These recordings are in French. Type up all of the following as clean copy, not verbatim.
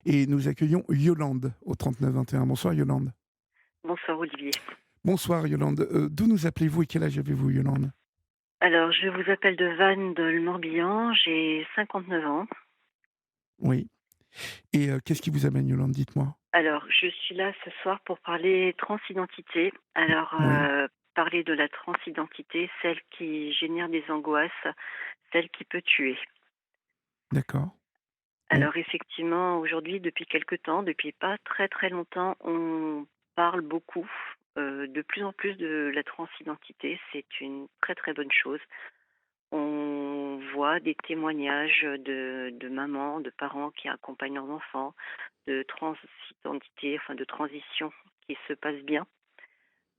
Et nous accueillons Yolande au 39 21. Bonsoir Yolande. Bonsoir Olivier. Bonsoir Yolande. D'où nous appelez-vous et quel âge avez-vous Yolande? Alors, je vous appelle de Vannes, dans le Morbihan. J'ai 59 ans. Oui. Et qu'est-ce qui vous amène Yolande? Dites-moi. Alors, je suis là ce soir pour parler transidentité. Alors, Oui, parler de la transidentité, celle qui génère des angoisses, celle qui peut tuer. d'accord. Oui, Alors, effectivement, aujourd'hui, depuis quelque temps, depuis pas très très longtemps, on parle beaucoup, de plus en plus de la transidentité. C'est une très très bonne chose. On voit des témoignages de mamans, de parents qui accompagnent leurs enfants, de transidentité, enfin de transition qui se passe bien.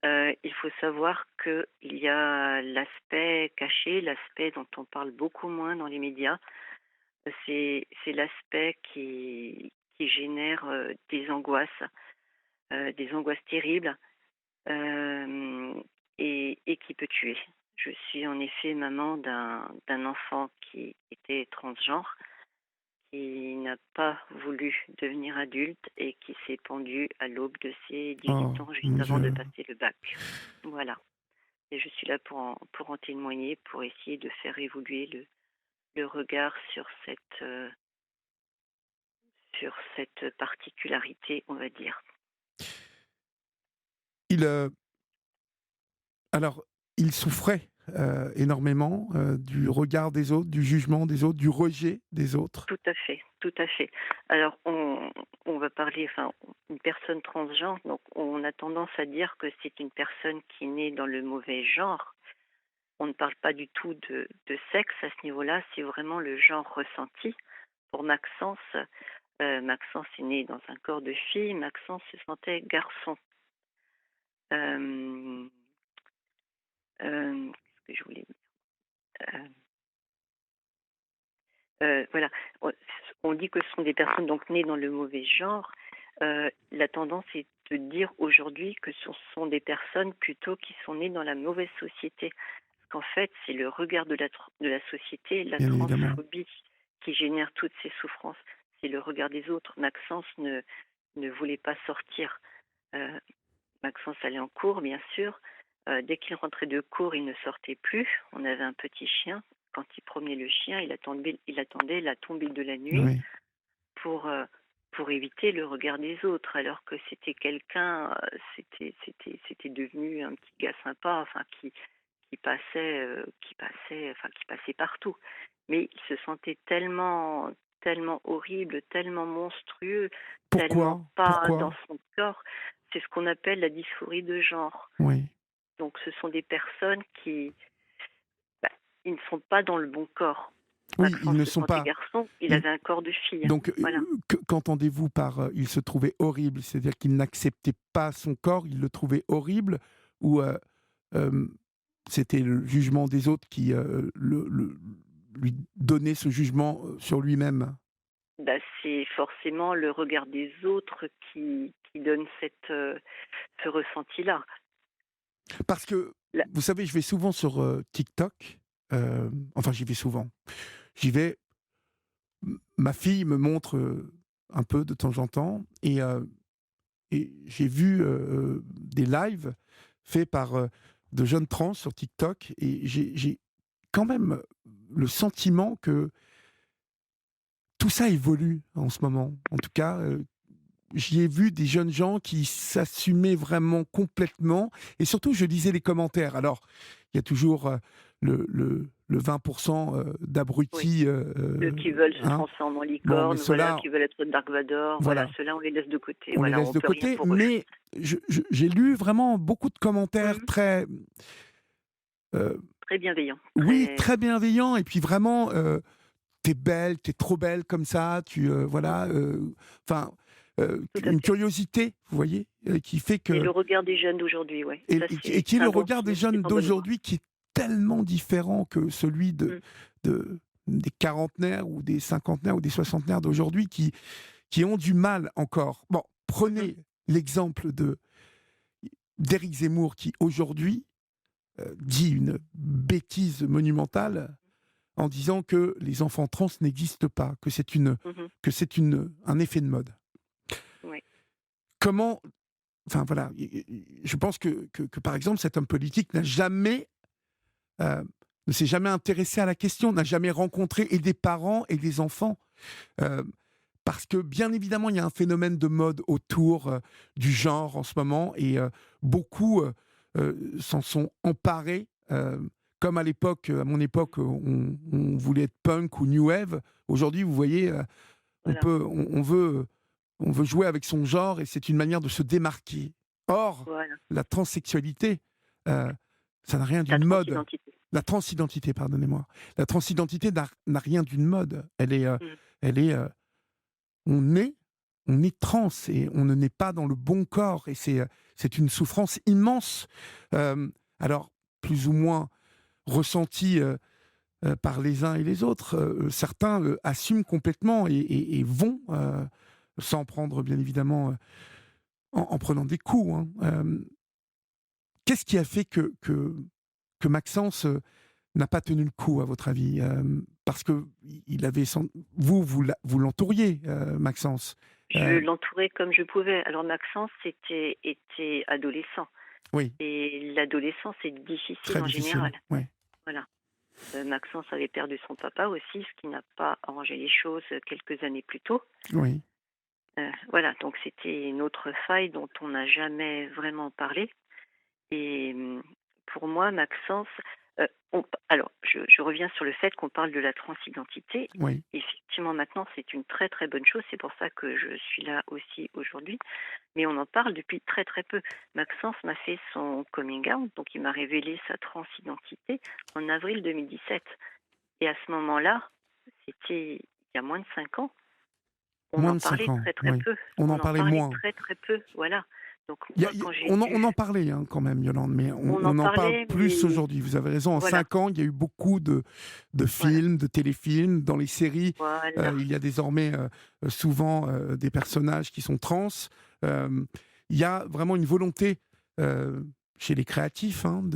Il faut savoir qu'il y a l'aspect caché, l'aspect dont on parle beaucoup moins dans les médias. C'est l'aspect qui génère des angoisses terribles, euh, et qui peut tuer. Je suis en effet maman d'un enfant qui était transgenre, qui n'a pas voulu devenir adulte et qui s'est pendu à l'aube de ses oh 18 ans, juste mon avant de Dieu. passer le bac. Voilà. Et je suis là pour en témoigner, pour essayer de faire évoluer le regard sur cette particularité, on va dire. Il, alors, il souffrait énormément du regard des autres, du jugement des autres, du rejet des autres. Tout à fait, tout à fait. Alors, on va parler, enfin, une personne transgenre, donc on a tendance à dire que c'est une personne qui est née dans le mauvais genre. On ne parle pas du tout de sexe à ce niveau-là, c'est vraiment le genre ressenti. Pour Maxence, Maxence est né dans un corps de fille, Maxence se sentait garçon. Euh, Qu'est-ce que je voulais dire? Voilà, on dit que ce sont des personnes donc nées dans le mauvais genre. La tendance est de dire aujourd'hui que ce sont des personnes plutôt qui sont nées dans la mauvaise société. Parce qu'en fait, c'est le regard de la société, la Bien évidemment. transphobie qui génère toutes ces souffrances. C'est le regard des autres. Maxence ne voulait pas sortir. Euh, Maxence allait en cours, bien sûr. Dès qu'il rentrait de cours, il ne sortait plus. On avait un petit chien. Quand il promenait le chien, il attendait la tombée de la nuit Oui. pour, euh, pour éviter le regard des autres, alors que c'était quelqu'un, c'était devenu un petit gars sympa, enfin qui passait partout. Mais il se sentait tellement horrible, tellement monstrueux, tellement Pourquoi? pas dans Pourquoi? son corps. C'est ce qu'on appelle la dysphorie de genre. Oui. Donc ce sont des personnes bah, ils ne sont pas dans le bon corps. Oui, ils Maxence ne se sont sentait pas. garçon, il Ils- avait un corps de fille. Donc, Voilà. qu'entendez-vous par il se trouvait horrible? C'est-à-dire qu'il n'acceptait pas son corps, il le trouvait horrible? Ou euh, c'était le jugement des autres qui lui donnait ce jugement sur lui-même? Bah, c'est forcément le regard des autres qui donne ce ressenti-là. Parce que, La- vous savez, je vais souvent sur TikTok. Enfin, j'y vais souvent. J'y vais. Ma fille me montre un peu de temps en temps. Et j'ai vu des lives faits par de jeunes trans sur TikTok. Et j'ai quand même le sentiment que tout ça évolue en ce moment. En tout cas, j'y ai vu des jeunes gens qui s'assumaient vraiment complètement. Et surtout, je lisais les commentaires. Alors, il y a toujours le 20% oui, d'abrutis. ceux qui veulent se Hein. transformer en Bon, mais licorne, voilà, ceux-là, qui veulent être Dark Vador, voilà, voilà, ceux-là on les laisse de côté, on les voilà, laisse on de peut rien côté. pour eux. Mais j'ai lu vraiment beaucoup de commentaires Mhm. très, euh, Très bienveillant, oui, très. très bienveillants. Et puis vraiment, t'es belle, t'es trop belle comme ça. Mhm. Voilà. Enfin, Tout à une fait. curiosité, vous voyez, qui fait Et que le regard des jeunes d'aujourd'hui, ouais, et, ça et qui est c'est le un bon regard des signe, jeunes c'est en bonne voie. d'aujourd'hui qui est tellement différent que celui Mhm. de des quarantenaires ou des cinquantenaires ou des soixantenaires d'aujourd'hui qui ont du mal encore. Bon, Mhm. prenez l'exemple d'Éric Zemmour qui aujourd'hui dit une bêtise monumentale en disant que les enfants trans n'existent pas, Mmh. un effet de mode. Oui, Comment, enfin voilà, je pense que, par exemple, cet homme politique euh, ne s'est jamais intéressé à la question, n'a jamais rencontré et des parents et des enfants. euh, Parce que bien évidemment, il y a un phénomène de mode autour du genre en ce moment et beaucoup s'en sont emparés. Comme à l'époque, à mon époque, on voulait être punk ou new wave. Aujourd'hui, vous voyez, voilà, on veut jouer avec son genre et c'est une manière de se démarquer. Or, voilà, la transsexualité, euh, ça n'a rien la d'une mode. transidentité. La transidentité, pardonnez-moi. La transidentité n'a rien d'une mode. Mmh. Elle est on est, on est trans et on ne naît pas dans le bon corps et c'est une souffrance immense. Euh, alors plus ou moins ressentie par les uns et les autres. Certains assument complètement et vont s'en prendre bien évidemment en prenant des coups. Hein. Qu'est-ce qui a fait que Maxence n'a pas tenu le coup, à votre avis? Parce que il avait vous l'entouriez, Maxence. Je Euh, l'entourais comme je pouvais. Alors Maxence était adolescent oui, et l'adolescence est difficile très en difficile. général. Ouais. Voilà. Maxence avait perdu son papa aussi, ce qui n'a pas arrangé les choses quelques années plus tôt. Oui. Voilà, donc c'était une autre faille dont on n'a jamais vraiment parlé. Et pour moi, Maxence, alors je reviens sur le fait qu'on parle de la transidentité. Oui. Effectivement, maintenant, c'est une très très bonne chose. C'est pour ça que je suis là aussi aujourd'hui. Mais on en parle depuis très très peu. Maxence m'a fait son coming out, donc il m'a révélé sa transidentité en avril 2017. Et à ce moment-là, c'était il y a moins de 5 ans, on Moins en de 5 parlait ans. très très Oui. peu. On en On en parlait parlait moins. très très peu, voilà. Donc moi, quand j'ai On en dû, parlait hein, quand même, Yolande, mais on en on en parle parlait, plus mais aujourd'hui. Vous avez raison, en voilà, 5 ans, il y a eu beaucoup de voilà, films, de téléfilms. Dans les séries, voilà, il y a désormais souvent des personnages qui sont trans. Euh, il y a vraiment une volonté euh, chez les créatifs hein, mhm,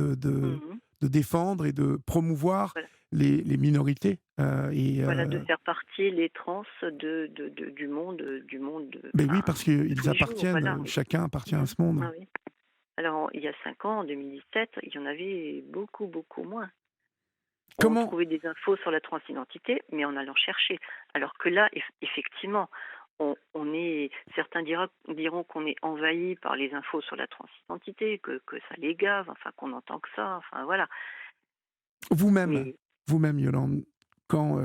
de défendre et de promouvoir voilà, les minorités. voilà, de faire partie les trans du monde, Ben oui, enfin, parce de tous qu'ils les jours, appartiennent, voilà. chacun appartient à Mhm, ce monde. ah oui. Alors il y a 5 ans, en 2017, il y en avait beaucoup beaucoup moins. On Comment trouvait des infos sur la transidentité, mais en allant chercher. Alors que là, effectivement, certains diront qu'on est envahi par les infos sur la transidentité, que ça les gave, enfin qu'on entend que ça, enfin voilà. vous-même, Mais vous-même, Yolande, quand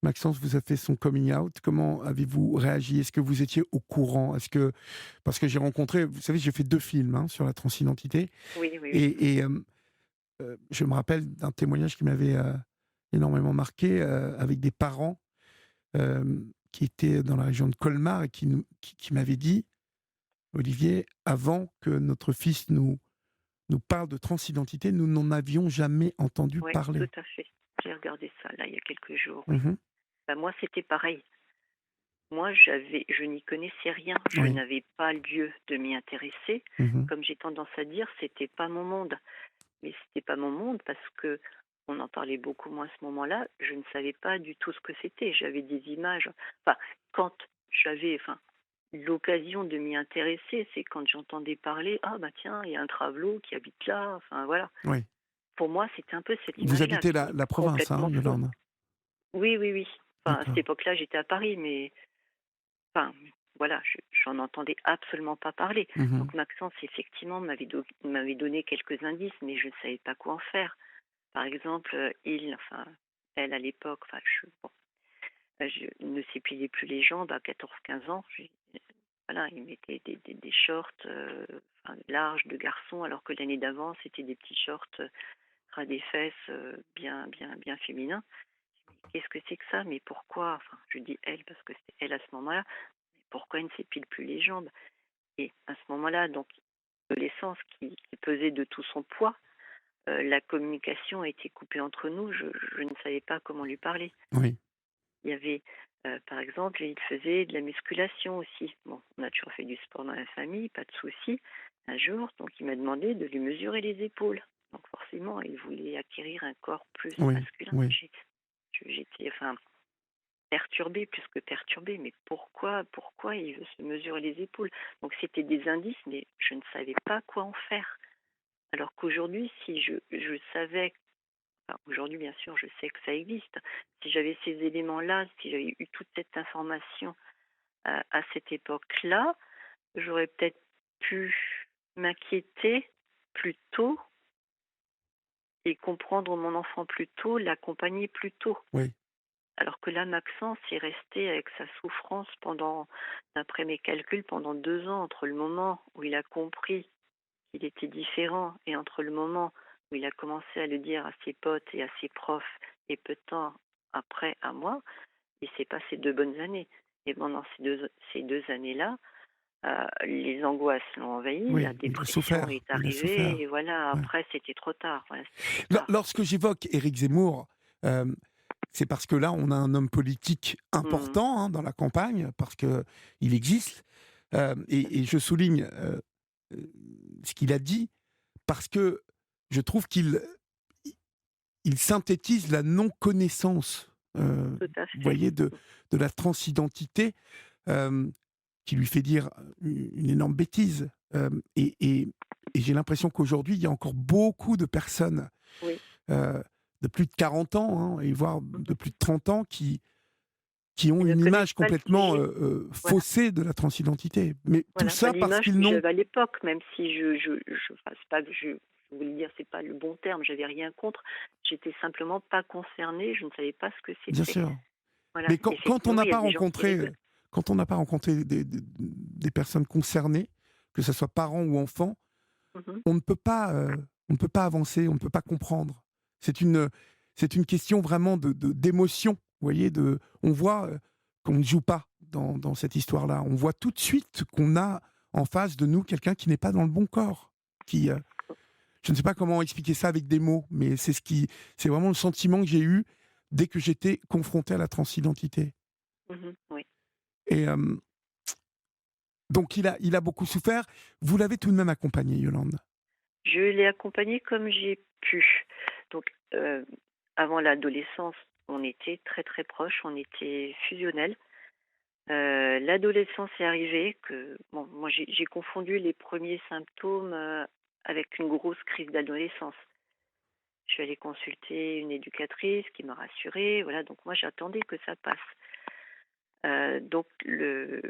Maxence vous a fait son coming out, comment avez-vous réagi? Est-ce que vous étiez au courant? Parce que j'ai rencontré, vous savez, j'ai fait 2 films hein, sur la transidentité, oui, oui, oui. et je me rappelle d'un témoignage qui m'avait énormément marqué avec des parents qui étaient dans la région de Colmar et qui m'avaient dit, Olivier, avant que notre fils nous parle de transidentité, nous n'en avions jamais entendu Oui, tout parler. à fait. J'ai regardé ça là il y a quelques jours, oui. Mhm. Bah, moi, c'était pareil. Moi, je n'y connaissais rien. Je Oui. n'avais pas lieu de m'y intéresser. Mhm. Comme j'ai tendance à dire, c'était pas mon monde. Mais c'était pas mon monde parce que on en parlait beaucoup moins à ce moment-là. Je ne savais pas du tout ce que c'était. J'avais des images. Enfin, quand j'avais, l'occasion de m'y intéresser, c'est quand j'entendais parler. Ah bah tiens, il y a un travelot qui habite là. Enfin voilà. Oui. Pour moi, c'était un peu cette Vous image-là habitez qui est la province, hein, complètement fausse. Yolande? Oui, oui, oui. Enfin, à cette D'accord. époque-là, j'étais à Paris, mais enfin, voilà, j'en entendais absolument pas parler. Mhm. Donc Maxence, effectivement, m'avait donné quelques indices, mais je ne savais pas quoi en faire. Par exemple, elle à l'époque, je ne s'épilait plus les jambes à 14-15 ans. Voilà, il mettait des shorts larges de garçon, alors que l'année d'avant, c'était des petits shorts ras des fesses, bien, bien, bien féminins. Qu'est-ce que c'est que ça? Mais pourquoi? Enfin, je dis elle parce que c'était elle à ce moment-là. Mais pourquoi elle ne s'épile plus les jambes? Et à ce moment-là, donc, l'essence qui pesait de tout son poids, la communication a été coupée entre nous. Je ne savais pas comment lui parler. Oui. Il y avait, par exemple, il faisait de la musculation aussi. Bon, on a toujours fait du sport dans la famille, pas de souci. Un jour, donc, il m'a demandé de lui mesurer les épaules. Donc forcément, il voulait acquérir un corps plus Oui. masculin. Oui. j'étais, enfin, perturbée, plus que perturbée. Mais pourquoi il veut se mesurer les épaules? Donc c'était des indices, mais je ne savais pas quoi en faire. Alors qu'aujourd'hui, si je savais, enfin, aujourd'hui, bien sûr, je sais que ça existe. Si j'avais ces éléments-là, si j'avais eu toute cette information à cette époque-là, j'aurais peut-être pu m'inquiéter plus tôt et comprendre mon enfant plus tôt, l'accompagner plus tôt. Oui, Alors que là, Maxence est resté avec sa souffrance pendant, d'après mes calculs, pendant 2 ans, entre le moment où il a compris qu'il était différent et entre le moment où il a commencé à le dire à ses potes et à ses profs et peu de temps après à moi. Il s'est passé 2 bonnes années. Et pendant ces deux années-là, les angoisses l'ont envahi, la oui, il a dépression souffert, est il a arrivée, et souffert. voilà, Ouais. après c'était trop tard. Voilà, c'était trop tard. Lorsque j'évoque Éric Zemmour, euh, c'est parce que là, on a un homme politique Mmh. important hein, dans la campagne, parce que il existe. Et je souligne euh, ce qu'il a dit, parce que je trouve qu'il synthétise la non-connaissance, Tout à vous fait. voyez, de la transidentité, euh, qui lui fait dire une énorme bêtise. Et j'ai l'impression qu'aujourd'hui, il y a encore beaucoup de personnes Oui. euh, de plus de 40 ans, hein, et voire de Mmh. plus de 30 ans, qui ont Ils ne une connaissent image pas, complètement voyez? Voilà, faussée de la transidentité. Mais tout voilà. Bah, ça parce l'image qu'ils que n'ont... j'avais à l'époque, même si enfin, c'est pas que je voulais dire, c'est pas le bon terme, j'avais rien contre, j'étais simplement pas concernée, je ne savais pas ce que Bien c'était. sûr. Voilà, Mais quand on effectivement, n'a il y a pas des gens qui rencontré, rigolent. quand on n'a pas rencontré des personnes concernées, que ce soit parents ou enfants, Mmh. on ne peut pas, on ne peut pas avancer, on ne peut pas comprendre. C'est une, c'est une question vraiment d'émotion. Vous voyez, on voit qu'on ne joue pas dans cette histoire-là. On voit tout de suite qu'on a en face de nous quelqu'un qui n'est pas dans le bon corps. Je ne sais pas comment expliquer ça avec des mots, mais c'est vraiment le sentiment que j'ai eu dès que j'étais confronté à la transidentité. Mmh. Oui. Et donc il a beaucoup souffert. Vous l'avez tout de même accompagné, Yolande. Je l'ai accompagné comme j'ai pu. Donc, avant l'adolescence, on était très, très proches, on était fusionnels. L'adolescence est arrivée, que bon, moi j'ai confondu les premiers symptômes, avec une grosse crise d'adolescence. Je suis allée consulter une éducatrice qui m'a rassurée, voilà, donc moi j'attendais que ça passe. Donc le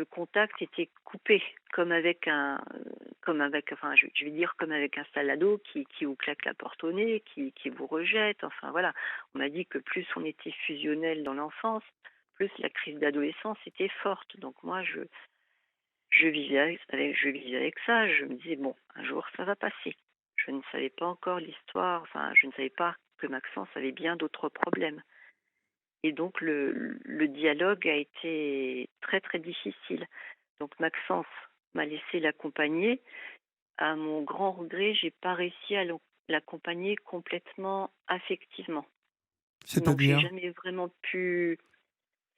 contact était coupé, enfin je vais dire comme avec un salado qui vous claque la porte au nez, qui vous rejette, enfin voilà. On m'a dit que plus on était fusionnel dans l'enfance, plus la crise d'adolescence était forte. Donc moi je vivais avec ça, je me disais bon, un jour ça va passer. Je ne savais pas encore l'histoire, enfin je ne savais pas que Maxence avait bien d'autres problèmes. Et donc le dialogue a été très, très difficile. Donc Maxence m'a laissé l'accompagner. À mon grand regret, j'ai pas réussi à l'accompagner complètement affectivement. Donc j'ai C'est-à-dire, jamais vraiment pu.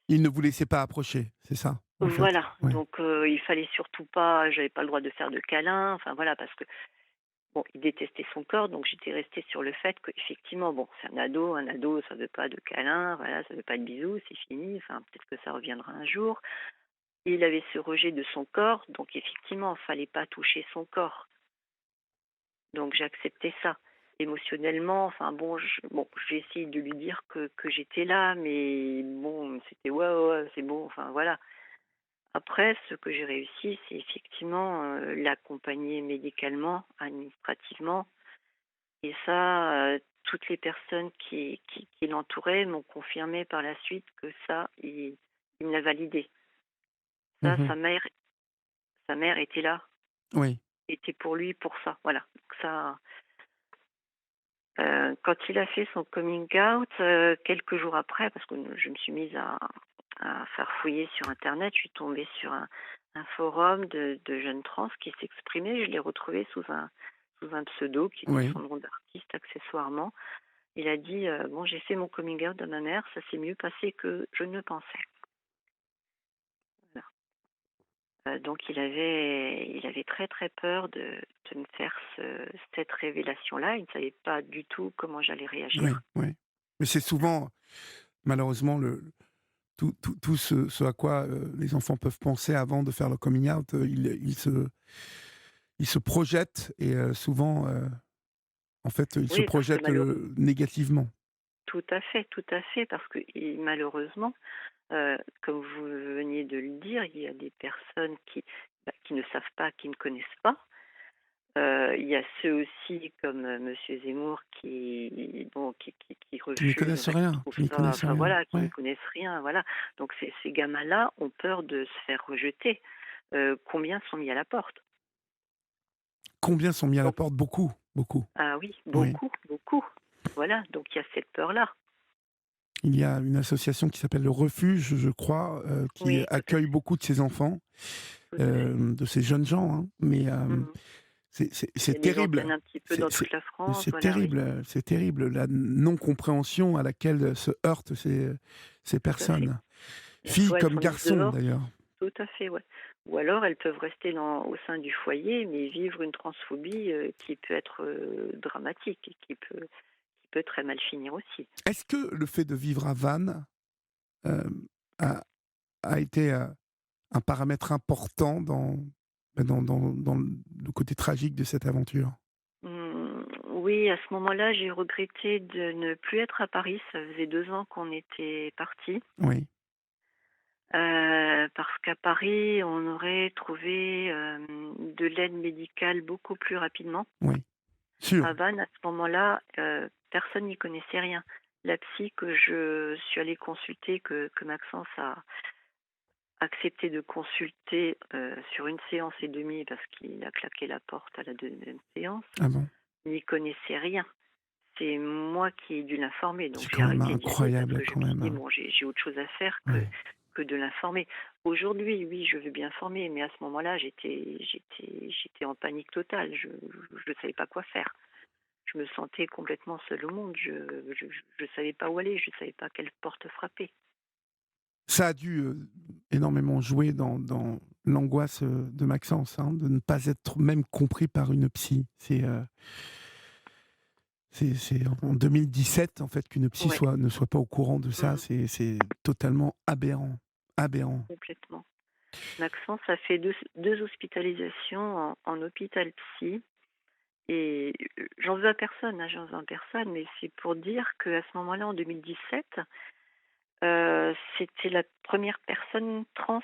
il ne vous laissait pas approcher, c'est ça, en fait. Voilà, Ouais. donc il fallait surtout pas, j'avais pas le droit de faire de câlins, enfin voilà, parce que bon, il détestait son corps, donc j'étais restée sur le fait qu'effectivement, bon, c'est un ado ça veut pas de câlins, voilà, ça veut pas de bisous, c'est fini, enfin peut-être que ça reviendra un jour. Il avait ce rejet de son corps, donc effectivement, il fallait pas toucher son corps. Donc j'ai accepté ça. Émotionnellement, enfin bon, j'ai essayé de lui dire que j'étais là, mais bon, c'était ouais, ouais, ouais, c'est bon, enfin voilà. Après, ce que j'ai réussi, c'est effectivement l'accompagner médicalement, administrativement. Et ça, toutes les personnes qui l'entouraient m'ont confirmé par la suite que ça, il me l'a validé. Ça, Mhm. sa mère était là, Oui. était pour lui pour ça, voilà. Donc ça, quand il a fait son coming out, quelques jours après, parce que je me suis mise à faire fouiller sur internet, je suis tombée sur un forum de jeunes trans qui s'exprimaient. Je l'ai retrouvé sous un pseudo qui était Oui. son nom d'artiste accessoirement. Il a dit bon, j'ai fait mon coming out à ma mère, ça s'est mieux passé que je ne pensais. Voilà. Donc il avait très très peur de me faire cette révélation-là. Il ne savait pas du tout comment j'allais réagir. Oui. Oui. Mais c'est souvent, malheureusement, tout ce à quoi les enfants peuvent penser avant de faire leur coming out. Ils se projettent et souvent, en fait, ils se Oui, parce que projettent négativement. tout à fait, parce que malheureusement, comme vous veniez de le dire, il y a des personnes qui ne savent pas, qui ne connaissent pas. Il y a ceux aussi comme Monsieur Zemmour qui Qui n'y refusent, connaissent enfin qui rien, trouvent qui n'y ça, connaissent enfin rien. voilà, qui ne Ouais. connaissent rien, voilà. Donc ces gamins-là ont peur de se faire rejeter. Combien sont mis à la porte? Combien sont mis à la Donc porte? Beaucoup, beaucoup. ah oui, Oui. beaucoup, beaucoup. Voilà, donc il y a cette peur-là. Il y a une association qui s'appelle le Refuge, je crois, qui Oui, tout à accueille fait, beaucoup de ces enfants, tout à fait. de ces jeunes gens, hein. Mais Mmh. Il y c'est a des antennes terrible. un petit peu C'est dans c'est toute la France, c'est voilà, oui, terrible, c'est terrible la non-compréhension à laquelle se heurtent ces tout à fait. personnes. Filles Soit elles comme sont mises garçons, dehors. d'ailleurs. Tout à fait, ouais. Ou alors elles peuvent rester au sein du foyer, mais vivre une transphobie qui peut être dramatique et qui peut très mal finir aussi. Est-ce que le fait de vivre à Vannes, hem, a été, un paramètre important dans le côté tragique de cette aventure? Oui, à ce moment-là, j'ai regretté de ne plus être à Paris. Ça faisait 2 ans qu'on était partis. Oui, Parce qu'à Paris, on aurait trouvé de l'aide médicale beaucoup plus rapidement. oui, sûr. À Vannes, à ce moment-là, personne n'y connaissait rien. La psy que je suis allée consulter, que Maxence a accepté de consulter sur une séance et demie parce qu'il a claqué la porte à la deuxième séance, Ah bon? n'y connaissait rien. C'est moi qui ai dû l'informer, donc C'est j'ai quand même arrêté d'y aller parce incroyable que je quand me suis même, dit: hein. «Bon, j'ai autre chose à faire Ouais. que de l'informer». Aujourd'hui, oui, je veux bien former, mais à ce moment-là, j'étais en panique totale. Je ne savais pas quoi faire. Je me sentais complètement seule au monde. Je savais pas où aller, je savais pas quelle porte frapper. Ça a dû, énormément jouer dans l'angoisse, de Maxence, hein, de ne pas être même compris par une psy. C'est en 2017, en fait, qu'une psy Ouais, ne soit pas au courant de ça, mmh, c'est totalement aberrant. Aberrant. complètement. Maxence a fait deux hospitalisations en hôpital psy et j'en veux à personne, hein, j'en veux à personne, mais c'est pour dire qu'à ce moment-là, en 2017, c'était la première personne trans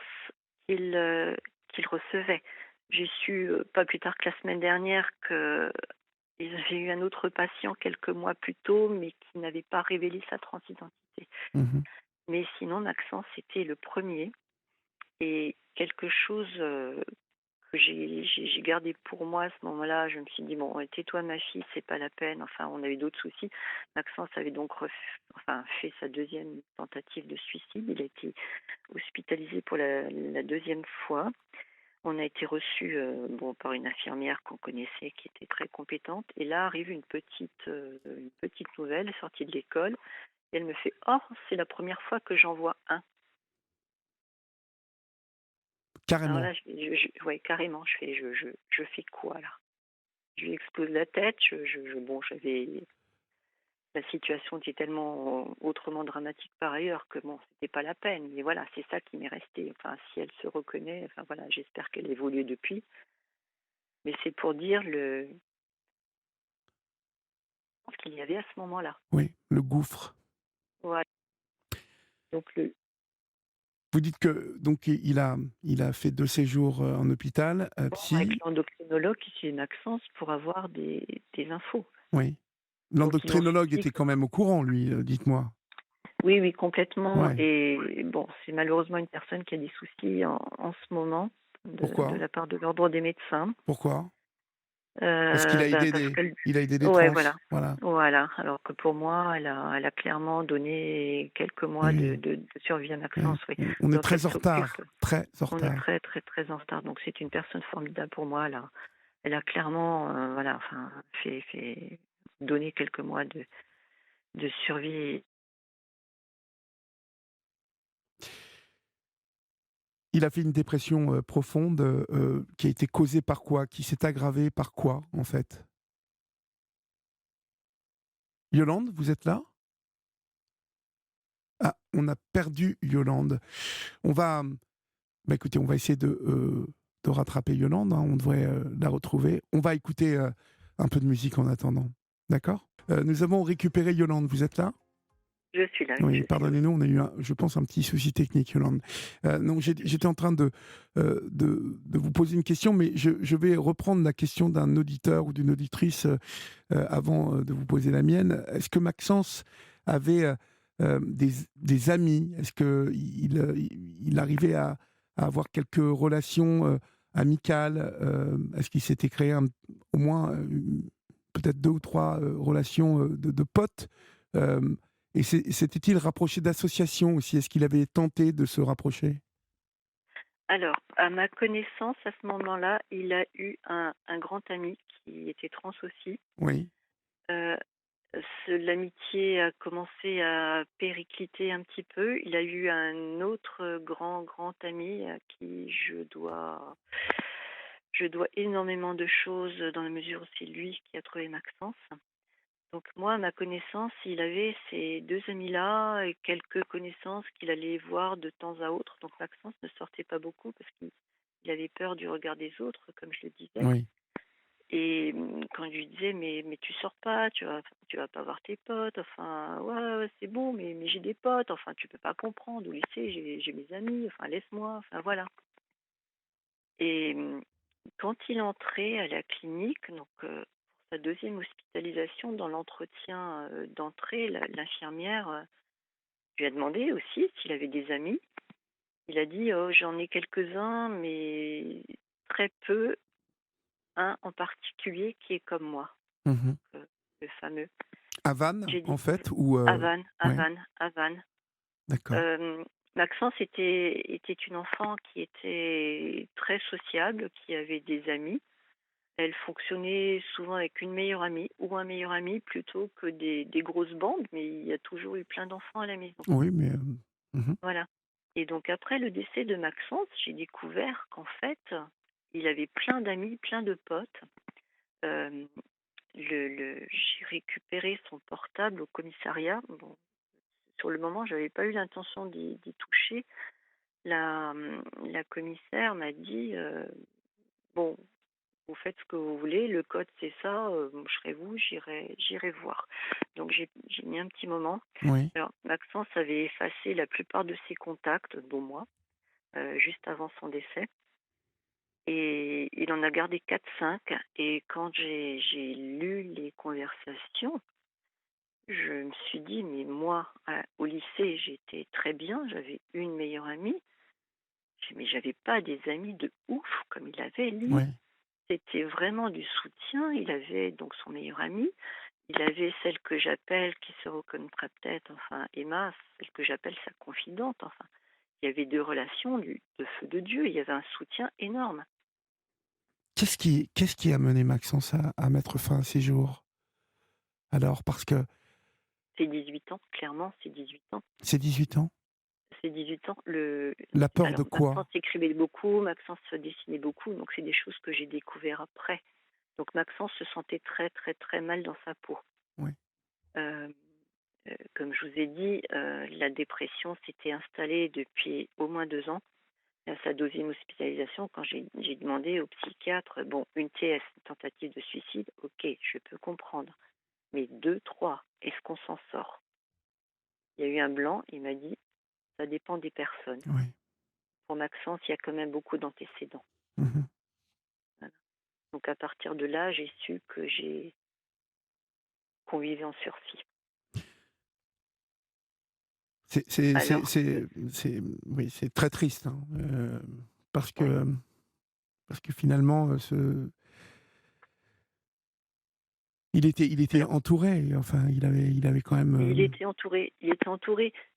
qu'il, qu'il recevait. J'ai su, pas plus tard que la semaine dernière que ils avaient eu un autre patient quelques mois plus tôt, mais qui n'avait pas révélé sa transidentité. Mmh. Mais sinon, Maxence était le premier et quelque chose que j'ai gardé pour moi à ce moment-là. Je me suis dit: «Bon, tais-toi ma fille, c'est pas la peine». Enfin, on a eu d'autres soucis. Maxence avait donc fait sa deuxième tentative de suicide. Il a été hospitalisé pour la deuxième fois. On a été reçus par une infirmière qu'on connaissait qui était très compétente. Et là arrive une petite nouvelle sortie de l'école. Et elle me fait: «Oh, c'est la première fois que j'en vois un». Alors Carrément. là, ouais, carrément, je fais quoi là? Je lui explose la tête. Bon, la situation était tellement autrement dramatique par ailleurs que bon, c'était pas la peine. Mais voilà, c'est ça qui m'est resté. Enfin, si elle se reconnaît, enfin voilà, j'espère qu'elle a évolué depuis. Mais c'est pour dire ce qu'il y avait à ce moment-là. Oui, le gouffre. Voilà. Donc Vous dites que donc il a fait 2 séjours, en hôpital, voir avec psy, l'endocrinologue qui est Maxence pour avoir des infos. oui. Donc ils m'ont L'endocrinologue sorti était que quand même au courant lui, dites-moi? oui, oui, complètement. Ouais. Et bon, c'est malheureusement une personne qui a des soucis en ce moment de Pourquoi? la part de l'ordre des médecins. Pourquoi? Parce qu'il a aidé Parce qu'elle des ouais, trans, voilà. voilà. Voilà. Alors que pour moi, elle a clairement donné quelques mois Oui, de survie à oui. Maxence, oui. On est Donc elle très en s'occupe. retard, très en On est retard. très, très, très en retard. Donc c'est une personne formidable pour moi. Elle a clairement, voilà, enfin, fait donné quelques mois de survie. Il a fait une dépression, profonde, qui a été causée par quoi? Qui s'est aggravée par quoi, en fait? Yolande, vous êtes là? Ah, on a perdu Yolande. On va, bah, écoutez, on va essayer de rattraper Yolande, hein, on devrait, la retrouver. On va écouter, un peu de musique en attendant. D'accord? Nous avons récupéré Yolande, vous êtes là? Je suis là, oui, Oui, je suis là. pardonnez-nous, on a eu je pense un petit souci technique, Yolande. Donc j'étais en train de vous poser une question, mais je vais reprendre la question d'un auditeur ou d'une auditrice, avant, de vous poser la mienne. Est-ce que Maxence avait, des amis? Est-ce qu'il arrivait à avoir quelques relations, amicales? Est-ce qu'il s'était créé au moins, peut-être 2 ou 3 relations, de potes? Hem Et s'était-il rapproché d'associations aussi? Est-ce qu'il avait tenté de se rapprocher? Alors, à ma connaissance, à ce moment-là, il a eu un grand ami qui était trans aussi. Oui, Heu, L'amitié a commencé à péricliter un petit peu. Il a eu un autre grand ami à qui je dois énormément de choses dans la mesure où c'est lui qui a trouvé Maxence. Donc moi, à ma connaissance, il avait ces 2 amis-là et quelques connaissances qu'il allait voir de temps à autre. Donc Maxence ne sortait pas beaucoup parce qu'il avait peur du regard des autres, comme je le disais. oui. Et quand je lui disais: «Mais tu sors pas, tu vas pas voir tes potes, enfin, ouais, ouais, c'est bon, mais j'ai des potes, enfin, tu peux pas comprendre. Au lycée, j'ai mes amis, enfin, laisse-moi», enfin, voilà. Et quand il entrait à la clinique, donc pour sa deuxième hospitalisation, dans l'entretien, d'entrée, l'infirmière, lui a demandé aussi s'il avait des amis. Il a dit: «Oh, j'en ai quelques-uns, mais très peu, un en particulier qui est comme moi», Mmh. le fameux. À Vannes, J'ai en dit: fait? Ou, «À Vannes, à ouais, Vannes, à Vannes». d'accord. Maxence était une enfant qui était très sociable, qui avait des amis. Elle fonctionnait souvent avec une meilleure amie ou un meilleur ami plutôt que des grosses bandes, mais il y a toujours eu plein d'enfants à la maison. Oui, mais, mmh. Voilà. Et donc après le décès de Maxence, j'ai découvert qu'en fait, il avait plein d'amis, plein de potes. Hem, j'ai récupéré son portable au commissariat. Bon, sur le moment, j'avais pas eu l'intention d'y toucher. La commissaire m'a dit, «Bon, vous faites ce que vous voulez, le code c'est ça, je serai vous, j'irai voir». Donc j'ai mis un petit moment. Oui, Alors Maxence avait effacé la plupart de ses contacts, dont moi, juste avant son décès, et il en a gardé quatre cinq. Et quand j'ai lu les conversations, je me suis dit: «Mais moi, au lycée, j'étais très bien, j'avais une meilleure amie, mais j'avais pas des amis de ouf comme il avait lui». ouais. C'était vraiment du soutien. Il avait donc son meilleur ami, il avait celle que j'appelle, qui se reconnaîtra peut-être, enfin Emma, celle que j'appelle sa confidente, enfin. Il y avait 2 relations de feu de Dieu, il y avait un soutien énorme. Qu'est-ce qui a mené Maxence à mettre fin à ses jours? Alors, parce que C'est 18 ans, clairement, c'est 18 ans. c'est 18 ans? C'est 18 ans. La peur de Alors Maxence quoi? écrivait beaucoup, Maxence dessinait beaucoup, donc c'est des choses que j'ai découvert après. Donc Maxence se sentait très, très, très mal dans sa peau. Oui, Hem, Comme je vous ai dit, la dépression s'était installée depuis au moins 2 ans. À sa deuxième hospitalisation, quand j'ai demandé au psychiatre, bon, une TS, une tentative de suicide, OK, je peux comprendre, mais 2, 3, est-ce qu'on s'en sort? Il y a eu un blanc, il m'a dit: «Ça dépend des personnes». oui. Pour Maxence, il y a quand même beaucoup d'antécédents. Mmh. Voilà. Donc à partir de là, j'ai su qu'on vivait en sursis. Alors que Oui, c'est très triste, hein, parce ouais. que parce que finalement, il était Alors entouré, enfin, il avait quand même, il était entouré.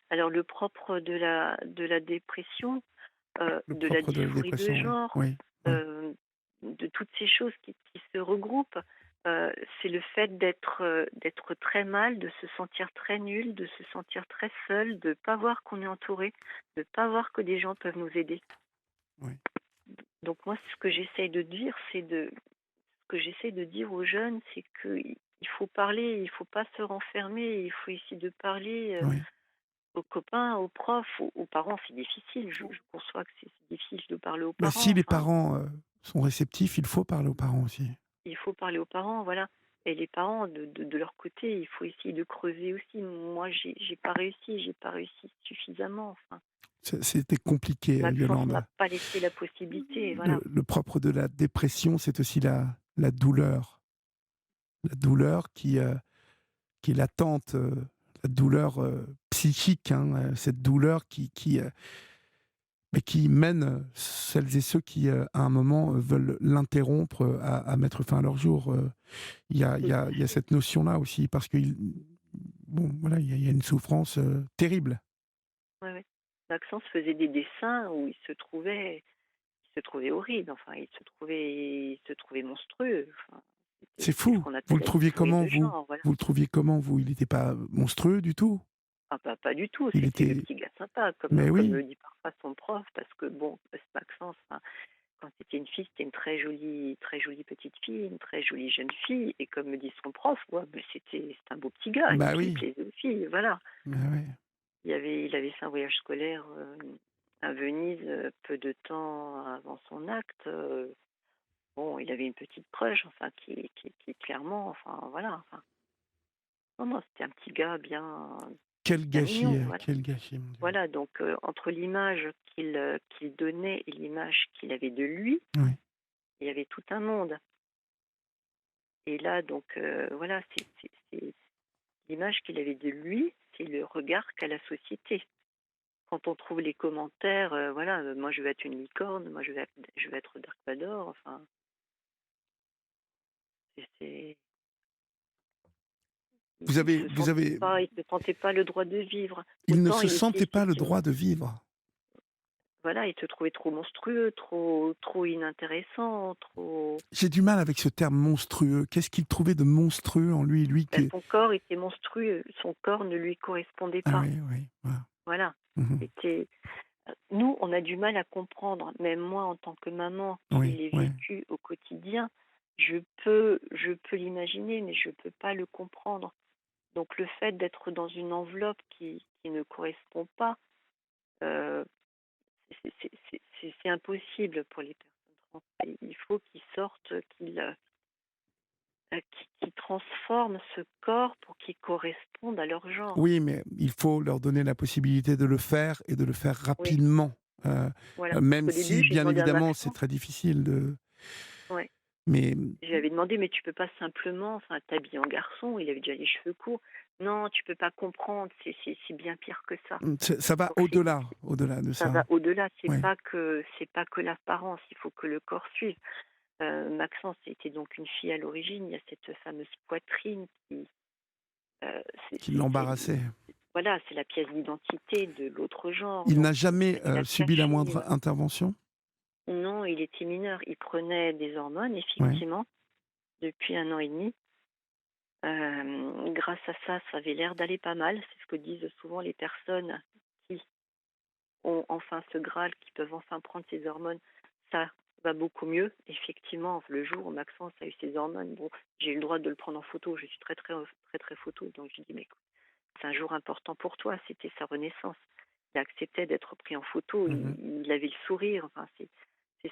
Alors le propre de la dépression, le de la propre de la dysphorie de dépression, oui. genre, Oui, oui, heu, de toutes ces choses qui se regroupent, c'est le fait d'être très mal, de se sentir très nul, de se sentir très seul, de pas voir qu'on est entouré, de pas voir que des gens peuvent nous aider. oui. Donc moi, ce que j'essaie de dire aux jeunes, c'est qu'il faut parler, il faut pas se renfermer, il faut essayer de parler, Oui. aux copains, aux profs, aux parents, c'est difficile. Je conçois que c'est difficile de parler aux Bah, parents, si les enfin, parents sont réceptifs, il faut parler aux parents aussi. il faut parler aux parents, voilà. Et les parents, de leur côté, il faut essayer de creuser aussi. Moi, j'ai pas réussi suffisamment, enfin. C'était compliqué, Maxence m'a Yolande. pas laissé la possibilité, voilà. Le propre de la dépression, c'est aussi la douleur. La douleur qui est latente, la douleur psychique, hein, cette douleur mais qui mène celles et ceux qui, à un moment, veulent l'interrompre à mettre fin à leur jour. Tout à Il y a fait. cette notion-là aussi, parce que bon, voilà, il y a une souffrance terrible. Ouais, ouais. Maxence faisait des dessins où il se trouvait horrible, enfin, il se trouvait monstrueux, enfin, C'est c'est ce fou. qu'on Vous appelle le la trouviez dysphorie comment, de vous? genre, voilà. Vous le trouviez comment, vous? Il n'était pas monstrueux du tout? Ah bah, pas du tout, Il c'était le était petit gars sympa, comme mais comme oui, le dit parfois son prof, parce que bon, Maxence, enfin, quand c'était une fille, c'était une très jolie petite fille, une très jolie jeune fille, et comme me dit son prof, ouais, mais c'était un beau petit gars, bah il oui, plaisait aux filles, voilà. bah ouais. Il avait fait un voyage scolaire à Venise peu de temps avant son acte. Bon, il avait une petite crush, enfin, qui clairement, enfin, voilà. Enfin, non, non, c'était un petit gars bien, bien mignon, voilà. Quel gâchis, mon Dieu. Voilà, donc entre l'image qu'il donnait et l'image qu'il avait de lui, Oui. il y avait tout un monde. Et là, donc, voilà, c'est l'image qu'il avait de lui, c'est le regard qu'a la société. Quand on trouve les commentaires, voilà, moi je veux être une licorne, moi je veux être Dark Vador, enfin, c'est il se Vous sentait avez pas il se sentait pas le droit de vivre. il ne Autant se il était sentait pas le effectivement, droit de vivre. voilà, il se trouvait trop monstrueux, trop inintéressant, trop. J'ai du mal avec ce terme monstrueux. Qu'est-ce qu'il trouvait de monstrueux en lui, lui Ben, qui son corps était monstrueux, son corps ne lui correspondait ah pas. oui, oui, voilà. Voilà, Mmh. c'était nous, on a du mal à comprendre, même moi en tant que maman qui Oui, l'ai oui. vécu au quotidien, je peux l'imaginer, mais je peux pas le comprendre. Donc le fait d'être dans une enveloppe qui ne correspond pas, euh, c'est impossible pour les personnes trans. Il faut qu'ils sortent, qu'ils transforment ce corps pour qu'il corresponde à leur genre. Oui, mais il faut leur donner la possibilité de le faire et de le faire Oui, rapidement. Heu voilà. Parce même qu'au début, si, j'ai bien demandé à évidemment, c'est Maxence, très difficile de ouais, mais j'avais demandé, mais tu peux pas simplement, enfin, t'habiller en garçon, il avait déjà les cheveux courts. Non, tu peux pas comprendre, c'est bien pire que ça. ça va Donc au-delà de ça ça. va au-delà, c'est Oui. pas que c'est pas que l'apparence, il faut que le corps suive. Maxence était donc une fille à l'origine, il y a cette fameuse poitrine qui, euh, c'est, Qui c'est- c'est- l'embarrassait. voilà, c'est la pièce d'identité de l'autre genre, Il donc n'a il jamais, fallait la subi la cacher. moindre intervention? Non, il était mineur, il prenait des hormones, Oui. effectivement, depuis 1 an et demi. Grâce à ça, ça avait l'air d'aller pas mal. C'est ce que disent souvent les personnes qui ont enfin ce Graal, qui peuvent enfin prendre ces hormones. Ça va beaucoup mieux. Effectivement, le jour où Maxence a eu ses hormones, bon, j'ai eu le droit de le prendre en photo. Je suis très, très, très, très photo. Donc, je dis, mais écoute, c'est un jour important pour toi. C'était sa renaissance. Il acceptait d'être pris en photo. Mmh. Il avait le sourire. Enfin, c'est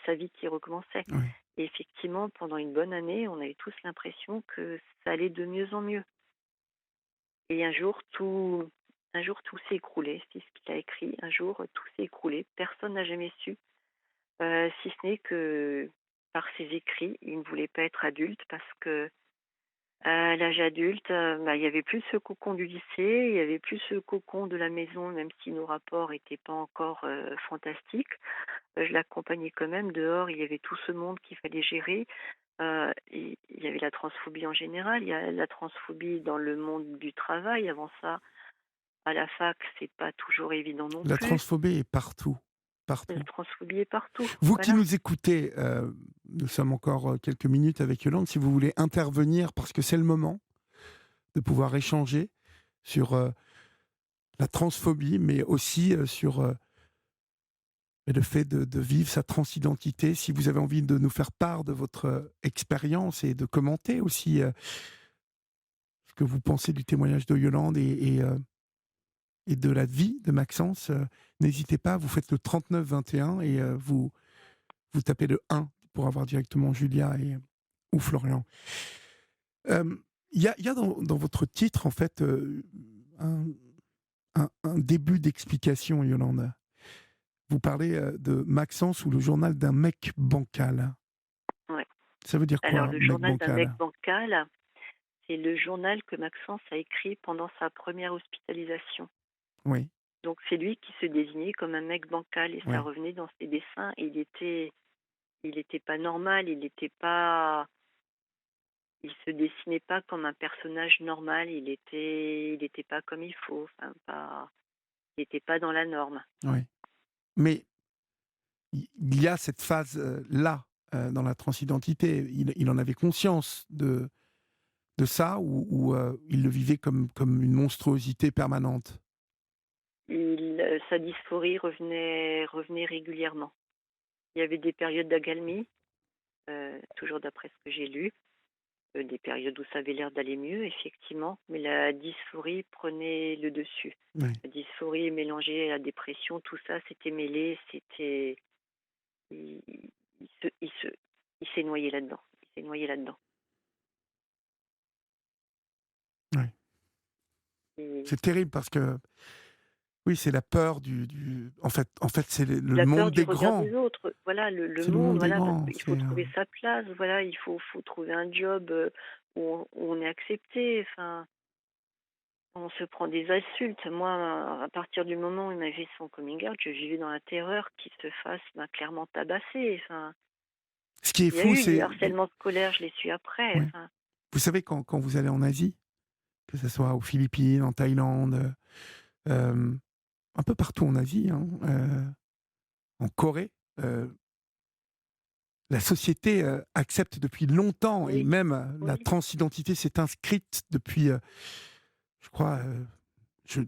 sa vie qui recommençait. Oui. Et effectivement, pendant une bonne année, on avait tous l'impression que ça allait de mieux en mieux. Et un jour, tout s'est écroulé. C'est ce qu'il a écrit. Un jour, tout s'est écroulé. Personne n'a jamais su, si ce n'est que par ses écrits, il ne voulait pas être adulte parce que à l'âge adulte, bah, il n'y avait plus ce cocon du lycée, il n'y avait plus ce cocon de la maison, même si nos rapports n'étaient pas encore fantastiques. Je l'accompagnais quand même dehors. Il y avait tout ce monde qu'il fallait gérer. Il y avait la transphobie en général. Il y a la transphobie dans le monde du travail. Avant ça, à la fac, c'est pas toujours évident non La plus. transphobie est partout, La partout. transphobie est partout, Vous qui voilà. nous écoutez, nous sommes encore, quelques minutes avec Yolande, si vous voulez intervenir parce que c'est le moment de pouvoir échanger sur, la transphobie, mais aussi, sur, le fait de vivre sa transidentité. Si vous avez envie de nous faire part de votre, expérience et de commenter aussi, ce que vous pensez du témoignage de Yolande et de la vie de Maxence, n'hésitez pas, vous faites le 39 21 et vous tapez le 1 pour avoir directement Julia ou Florian. Il y a dans votre titre, en fait, un, un début d'explication, Yolande. Vous parlez de Maxence ou le journal d'un mec bancal. Ouais. Ça veut dire Alors, quoi, le mec journal d'un mec bancal? bancal, c'est le journal que Maxence a écrit pendant sa première hospitalisation. Oui, Donc, c'est lui qui se désignait comme un mec bancal et ça oui, revenait dans ses dessins. Et il était pas normal, il se dessinait pas comme un personnage normal. Il était pas comme il faut. Enfin, il était pas dans la norme. oui. Mais il y a cette phase-là dans la transidentité. Il en avait conscience de ça ou il le vivait comme une monstruosité permanente? Sa dysphorie revenait régulièrement. Il y avait des périodes d'accalmie, toujours d'après ce que j'ai lu, des périodes où ça avait l'air d'aller mieux, effectivement, mais la dysphorie prenait le dessus. Oui, La dysphorie mélangée à la dépression, tout ça s'était mêlé, il, il se- il se- il s'est noyé là-dedans. Il s'est noyé là-dedans. oui. Et C'est terrible parce que, oui, c'est la peur en fait, c'est le la peur monde du des regard grands. des autres, voilà, le C'est le monde, monde des voilà, parce grands. qu'il faut trouver sa place, voilà, faut trouver un job où on est accepté, enfin. On se prend des insultes. Moi, à partir du moment où il m'a fait son coming out, je vivais dans la terreur qu'il se fasse clairement tabasser. Enfin, Ce qui est il y a fou, eu du c'est... harcèlement scolaire, je l'ai su après. Ouais. Enfin, Vous savez, quand vous allez en Asie, que ce soit aux Philippines, en Thaïlande, euh, un peu partout en Asie, hein, en Corée, la société accepte depuis longtemps, et oui, même la oui, transidentité s'est inscrite depuis, je crois, je,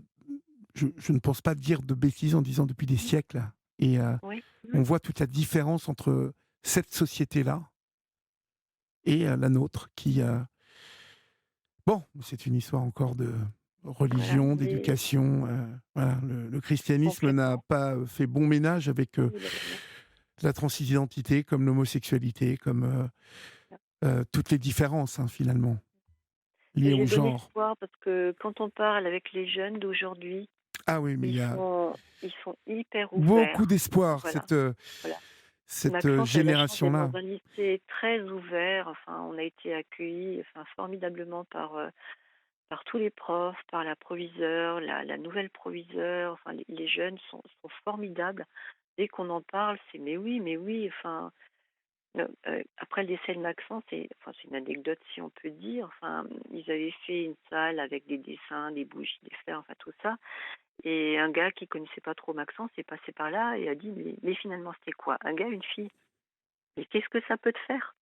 je ne pense pas dire de bêtises en disant depuis des oui, siècles. Et oui, on oui. voit toute la différence entre cette société-là et la nôtre, qui... bon, c'est une histoire encore de Voilà, religion, mais d'éducation. Voilà, le christianisme n'a complètement. pas fait bon ménage avec Oui, vous avez raison. la transidentité, comme l'homosexualité, comme toutes les différences, hein, finalement, liées Et au j'ai bon genre. espoir parce que quand on parle avec les jeunes d'aujourd'hui, Ah oui, mais il ils y a sont, ils sont hyper beaucoup ouverts. d'espoir, Voilà, cette, voilà. cette Maxence a la chance d'être génération-là. dans un lycée très ouvert. Enfin, on a été accueillis, enfin, formidablement par tous les profs, par la proviseure, la nouvelle proviseure. Enfin, les jeunes sont formidables. Dès qu'on en parle, c'est mais oui, mais oui. Enfin, après le décès de Maxence, c'est une anecdote si on peut dire. Enfin, ils avaient fait une salle avec des dessins, des bougies, des fleurs, enfin tout ça. Et un gars qui connaissait pas trop Maxence est passé par là et a dit mais finalement c'était quoi? Un gars, une fille? Mais qu'est-ce que ça peut te faire?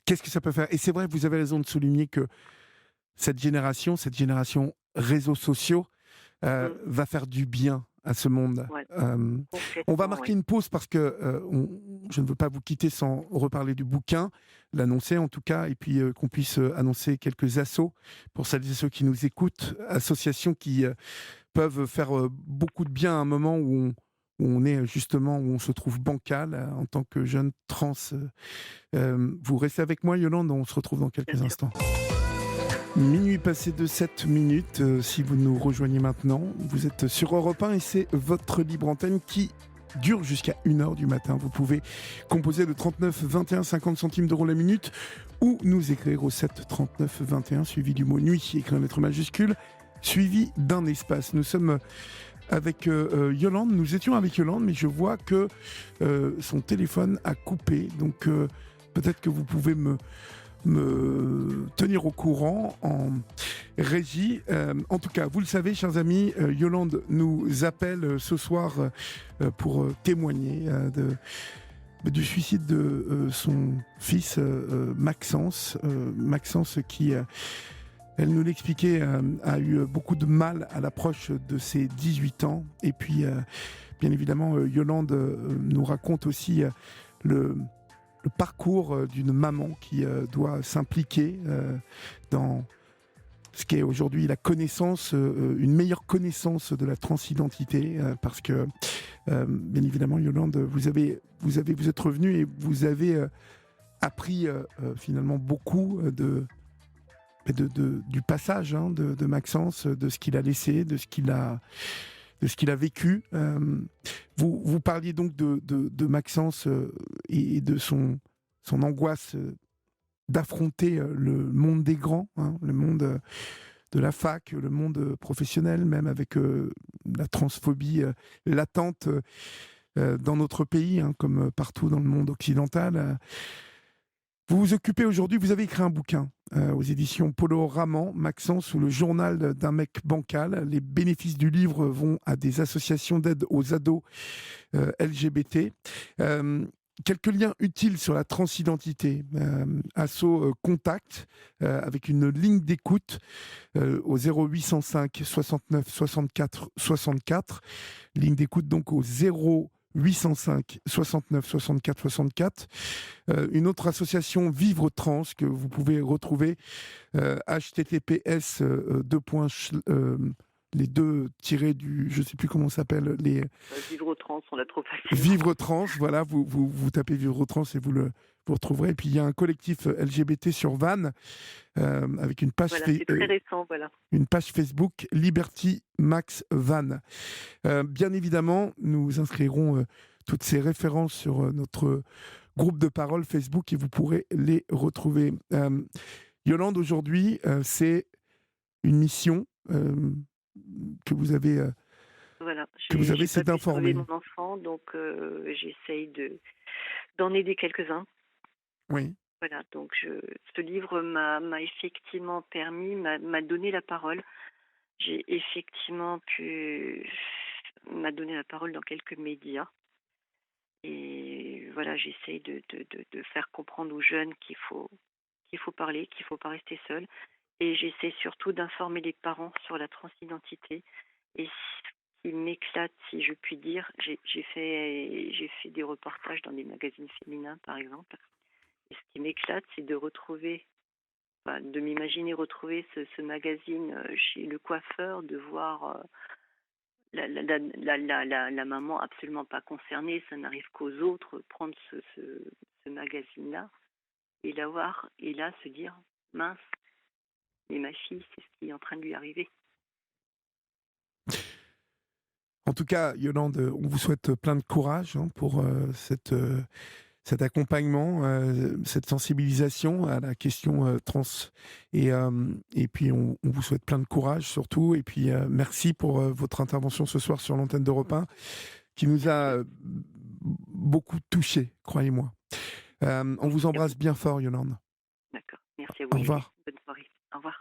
Qu'est-ce que ça peut faire? Et c'est vrai, vous avez raison de souligner que cette génération réseaux sociaux, Mm. va faire du bien à ce monde. Ouais, On va complètement, marquer oui. une pause parce que je ne veux pas vous quitter sans reparler du bouquin, l'annoncer en tout cas, et puis qu'on puisse annoncer quelques assos pour celles et ceux qui nous écoutent, associations qui peuvent faire beaucoup de bien à un moment où on est justement, où on se trouve bancal en tant que jeune trans. Vous restez avec moi, Yolande, on se retrouve dans Bien quelques sûr. instants. Minuit passé de 7 minutes, si vous nous rejoignez maintenant, vous êtes sur Europe 1 et c'est votre libre antenne qui dure jusqu'à 1h du matin. Vous pouvez composer le 39 21 50 centimes d'euros la minute ou nous écrire au 7 39 21 suivi du mot nuit, écrit en lettres majuscules, suivi d'un espace. Nous sommes avec Yolande, nous étions avec Yolande, mais je vois que son téléphone a coupé, donc peut-être que vous pouvez me tenir au courant en régie. En tout cas, vous le savez, chers amis, Yolande nous appelle ce soir pour témoigner du suicide de son fils Maxence. Maxence qui, elle nous l'expliquait, a eu beaucoup de mal à l'approche de ses 18 ans. Et puis, bien évidemment, Yolande nous raconte aussi le parcours d'une maman qui doit s'impliquer dans ce qu'est aujourd'hui la connaissance, une meilleure connaissance de la transidentité, parce que, bien évidemment, Yolande, vous êtes revenue et vous avez appris finalement beaucoup du passage de Maxence, de ce qu'il a laissé, de ce qu'il a vécu. Vous parliez donc de Maxence et de son angoisse d'affronter le monde des grands, le monde de la fac, le monde professionnel, même avec la transphobie latente dans notre pays, comme partout dans le monde occidental. Vous vous occupez aujourd'hui, vous avez écrit un bouquin aux éditions Polo Raman, Maxence ou le journal d'un mec bancal. Les bénéfices du livre vont à des associations d'aide aux ados LGBT. Quelques liens utiles sur la transidentité. Asso Contact, avec une ligne d'écoute au 0805 69 64 64. Ligne d'écoute donc au 0805 69 64 64. Une autre association, Vivre Trans, que vous pouvez retrouver https les deux tirés du, je ne sais plus comment ça s'appelle, les Vivre trans, on l'a trop facile. Vivre Trans, voilà, vous tapez Vivre Trans et vous retrouverez. Et puis il y a un collectif LGBT sur Vannes avec une page, Voilà, c'est très récent, voilà. une page Facebook Liberty Max Vannes. Bien évidemment, nous inscrirons toutes ces références sur notre groupe de parole Facebook et vous pourrez les retrouver. Yolande, aujourd'hui, c'est une mission que vous avez, Voilà, c'est pas pu sauver d'informer. mon enfant, donc j'essaye d'en aider quelques-uns. Oui. Voilà, donc ce livre m'a effectivement permis, m'a donné la parole. J'ai effectivement m'a donné la parole dans quelques médias. Et voilà, j'essaye de faire comprendre aux jeunes qu'il faut parler, qu'il ne faut pas rester seul. Et j'essaie surtout d'informer les parents sur la transidentité. Et ce qui m'éclate, si je puis dire, j'ai fait des reportages dans des magazines féminins, par exemple. Et ce qui m'éclate, c'est de retrouver, enfin, de m'imaginer retrouver ce magazine chez le coiffeur, de voir la maman absolument pas concernée, ça n'arrive qu'aux autres, prendre ce magazine-là et l'avoir, et là se dire, mince, mais ma fille, c'est ce qui est en train de lui arriver. En tout cas, Yolande, on vous souhaite plein de courage pour cet accompagnement, cette sensibilisation à la question trans. Et puis, on vous souhaite plein de courage surtout. Et puis, merci pour votre intervention ce soir sur l'antenne d'Europe 1, qui nous a beaucoup touchés, croyez-moi. On vous embrasse bien fort, Yolande. D'accord. Merci à vous. Au revoir. Bonne soirée. Au revoir.